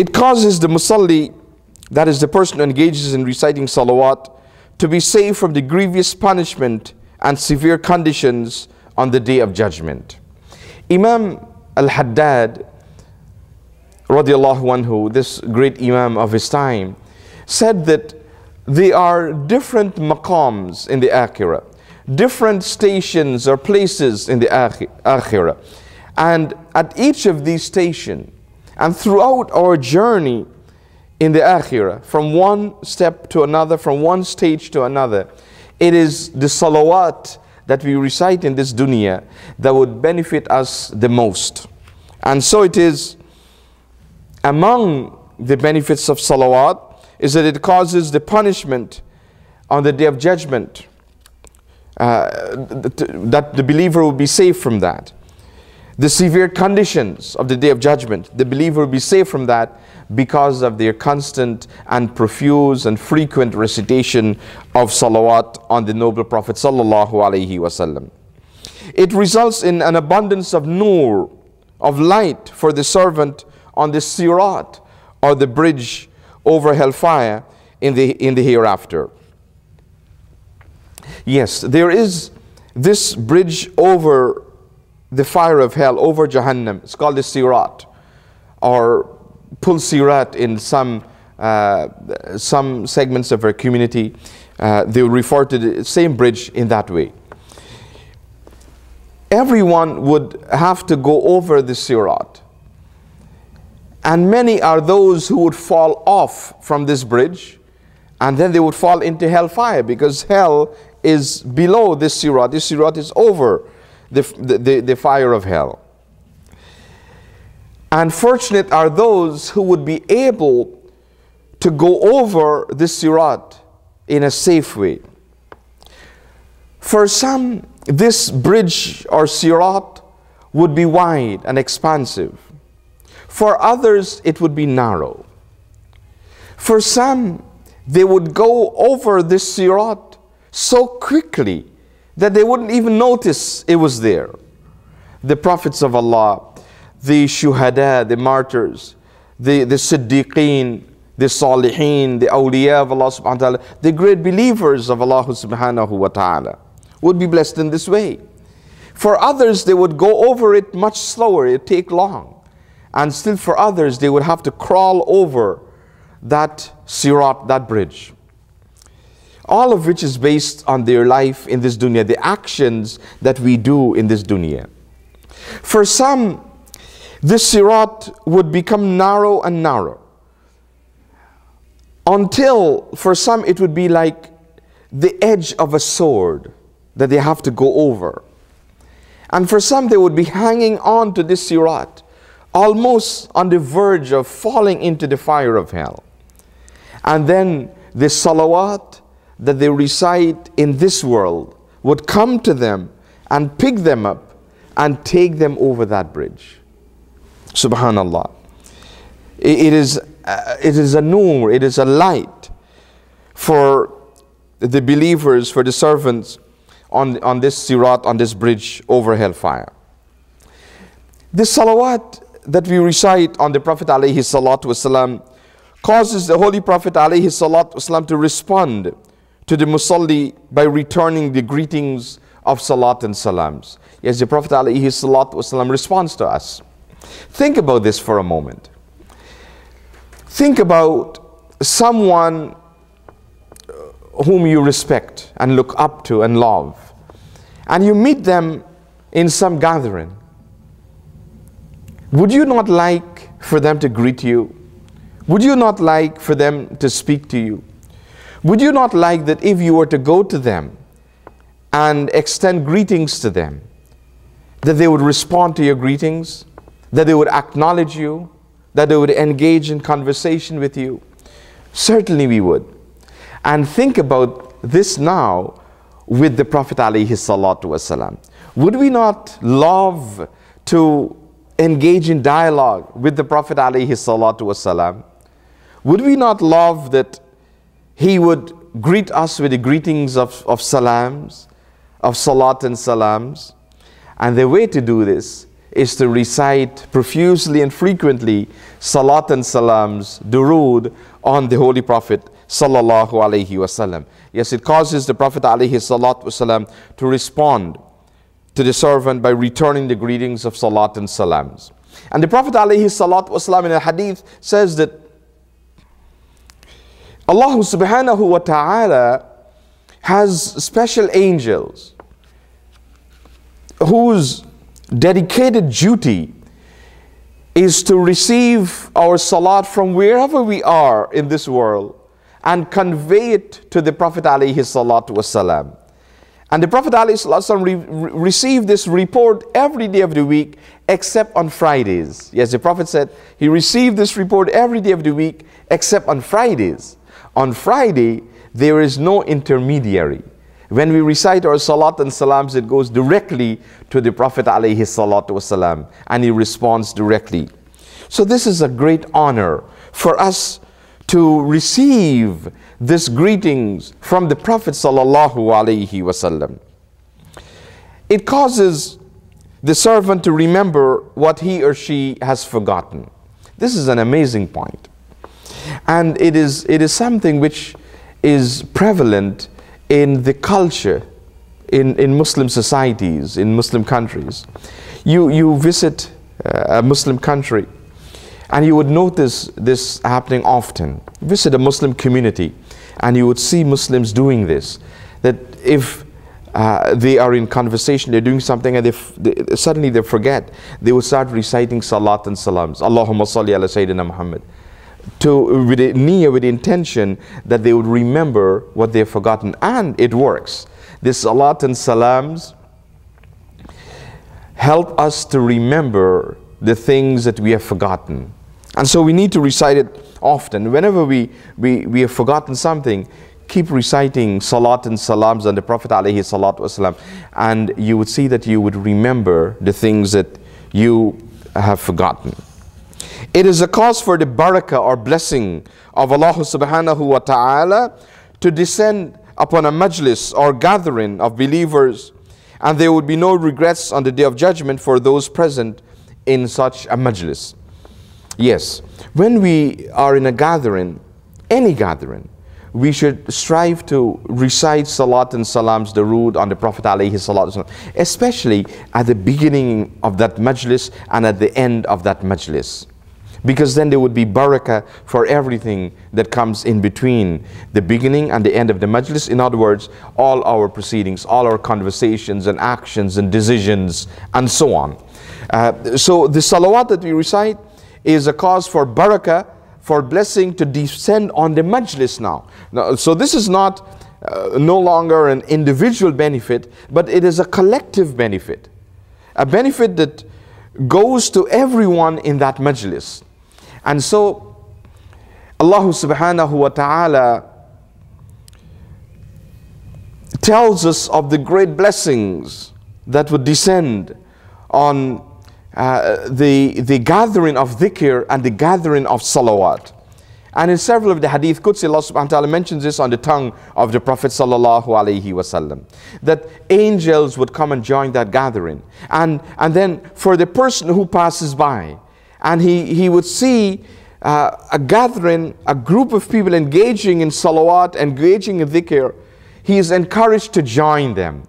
It causes the musalli, that is the person who engages in reciting salawat, to be saved from the grievous punishment and severe conditions on the day of judgment. Imam al-Haddad, radiallahu anhu, this great imam of his time, said that there are different maqams in the akhirah, different stations or places in the akhirah. And at each of these stations, and throughout our journey in the akhirah, from one step to another, from one stage to another, it is the salawat that we recite in this dunya that would benefit us the most. And so it is among the benefits of salawat is that it causes the punishment on the day of judgment, that the believer will be safe from that. The severe conditions of the day of judgment, the believer will be safe from that because of their constant and profuse and frequent recitation of salawat on the noble Prophet sallallahu alaihi wasallam. It results in an abundance of nur, of light for the servant on the sirat, or the bridge over hellfire in the hereafter. Yes, there is this bridge over the fire of hell, over Jahannam. It's called the sirat, or pul sirat in some segments of our community. They will refer to the same bridge in that way. Everyone would have to go over the sirat. And many are those who would fall off from this bridge, and then they would fall into hellfire, because hell is below this sirat. This sirat is over the fire of hell. And fortunate are those who would be able to go over this sirat in a safe way. For some, this bridge or sirat would be wide and expansive. For others, it would be narrow. For some, they would go over this sirat so quickly that they wouldn't even notice it was there. The prophets of Allah, the shuhada, the martyrs, the siddiqeen, the salihin, the awliya of Allah subhanahu wa ta'ala, the great believers of Allah subhanahu wa ta'ala would be blessed in this way. For others, they would go over it much slower, it would take long. And still for others, they would have to crawl over that sirat, that bridge. All of which is based on their life in this dunya, the actions that we do in this dunya. For some, this sirat would become narrow and narrow, until for some it would be like the edge of a sword that they have to go over. And for some, they would be hanging on to this sirat, almost on the verge of falling into the fire of hell. And then the salawat that they recite in this world would come to them and pick them up and take them over that bridge. Subhanallah. It is a nur, it is a light for the believers, for the servants on this sirat, on this bridge over hellfire. The salawat that we recite on the Prophet alayhi salatu wasalam causes the Holy Prophet alayhi salatu wasalam to respond to the musalli by returning the greetings of salat and salams. Yes, the Prophet alayhi salatu wasalam responds to us. Think about this for a moment. Think about someone whom you respect and look up to and love, and you meet them in some gathering. Would you not like for them to greet you? Would you not like for them to speak to you? Would you not like that if you were to go to them and extend greetings to them, that they would respond to your greetings, that they would acknowledge you, that they would engage in conversation with you? Certainly we would. And think about this now with the Prophet alayhi salatu wasalam. Would we not love to engage in dialogue with the Prophet alayhi salatu wasalam? Would we not love that he would greet us with the greetings of salams, of salat and salams? And the way to do this is to recite profusely and frequently salat and salams, durood on the Holy Prophet sallallahu alaihi wasallam. Yes, it causes the Prophet alaihi salatu wasallam to respond to the servant by returning the greetings of salat and salams. And the Prophet alaihi salatu wasallam in a hadith says that Allah subhanahu wa ta'ala has special angels whose dedicated duty is to receive our salat from wherever we are in this world and convey it to the Prophet alayhi salatu wasalam. And the Prophet alayhi salatu wasalam received this report every day of the week except on Fridays. Yes, the Prophet said he received this report every day of the week except on Fridays. On Friday, there is no intermediary. When we recite our salat and salams, it goes directly to the Prophet alayhi salatu wasalam, and he responds directly. So this is a great honor for us to receive this greetings from the Prophet sallallahu alayhi wasallam. It causes the servant to remember what he or she has forgotten. This is an amazing point. And it is something which is prevalent in the culture, in Muslim societies, in Muslim countries. You visit a Muslim country and you would notice this happening often. Visit a Muslim community and you would see Muslims doing this. That if they are in conversation, they're doing something and suddenly they forget, they would start reciting salat and salams. Allahumma salli ala Sayyidina Muhammad. With the niyyah, with the intention that they would remember what they've forgotten. And it works. This salat and salams help us to remember the things that we have forgotten. And so we need to recite it often. Whenever we have forgotten something, keep reciting salat and salams on the Prophet alayhi salatu wasalam, and you would see that you would remember the things that you have forgotten. It is a cause for the barakah or blessing of Allah subhanahu wa ta'ala to descend upon a majlis or gathering of believers, and there would be no regrets on the day of judgment for those present in such a majlis. Yes, when we are in a gathering, any gathering, we should strive to recite salat and salams, durood on the Prophet alayhi salatu wasalam, especially at the beginning of that majlis and at the end of that majlis. Because then there would be barakah for everything that comes in between the beginning and the end of the majlis. In other words, all our proceedings, all our conversations and actions and decisions and so on. So the salawat that we recite is a cause for barakah, for blessing to descend on the majlis now. So this is not no longer an individual benefit, but it is a collective benefit. A benefit that goes to everyone in that majlis. And so Allah subhanahu wa ta'ala tells us of the great blessings that would descend on the gathering of dhikr and the gathering of salawat. And in several of the hadith Qudsi, Allah subhanahu wa ta'ala mentions this on the tongue of the Prophet sallallahu alaihi wasallam, that angels would come and join that gathering. And then for the person who passes by, and he would see a gathering, a group of people engaging in salawat, engaging in dhikr, he is encouraged to join them.